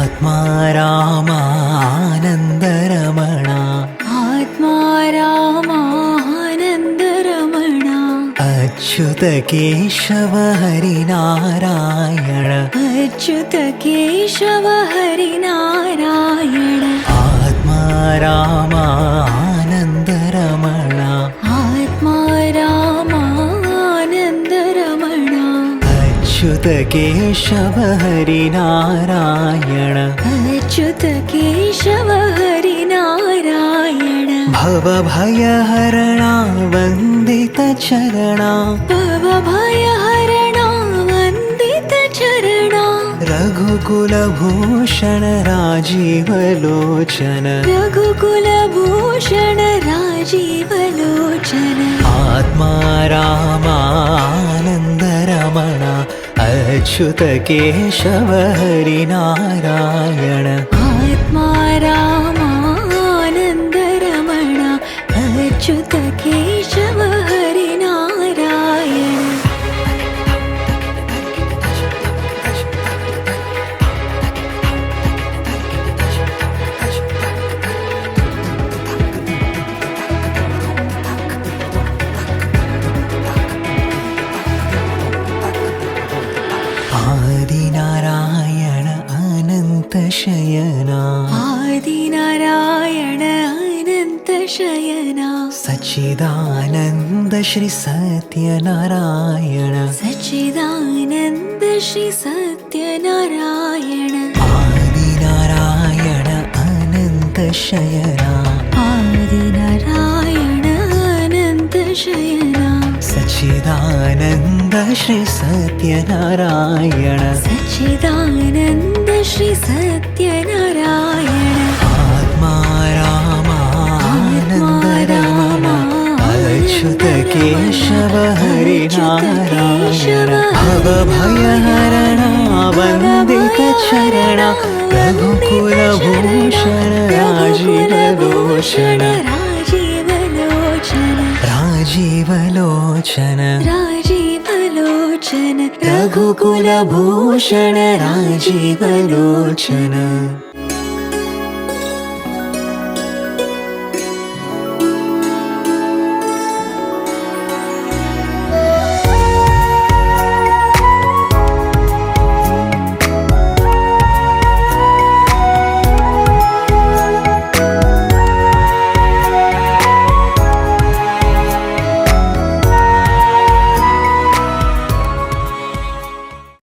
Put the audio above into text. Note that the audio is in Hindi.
आत्मा रामानन्दरमण आत्मा रामानन्दरमण अच्युत केशव हरिनारायण अच्युत केशव हरिनारायण आत्मा रामानन्दरमण आत्मा रामानन्दरमण अच्युत केशव हरिनारायण अच्युत केशव हरिनारायण भवभयहरणा वन्दितचरणा भवभयहरणा वन्दितचरणा रघुकुलभूषण राजीवलोचन रघुकुलभूषण राजीवलोचन आत्मा रामानन्दरमण अच्युत केशव हरिनारायण आत्मा रामानन्दरमण अच्युत केशव हरिनारायण आदिनारायण अनन्तशयना आदिनारायण अनन्तशयना सच्चिदानन्द श्री सत्यनारायण सच्चिदानन्द श्री सत्यनारायण आदिनारायण अनन्तशयना आदिनारायण अनन्तशयना सच्चिदानन्द श्री सत्यनारायण सच्चिदानन्द श्री सत्यनारायण आत्मा रामानन्दरमण अच्युत केशव हरिनारायण भवभयहरण वन्दितचरण रघुकुलभूषण राजीवलोचन राजीवलोचन राजीवलोचन रघुकुलभूषण राजीवलोचन।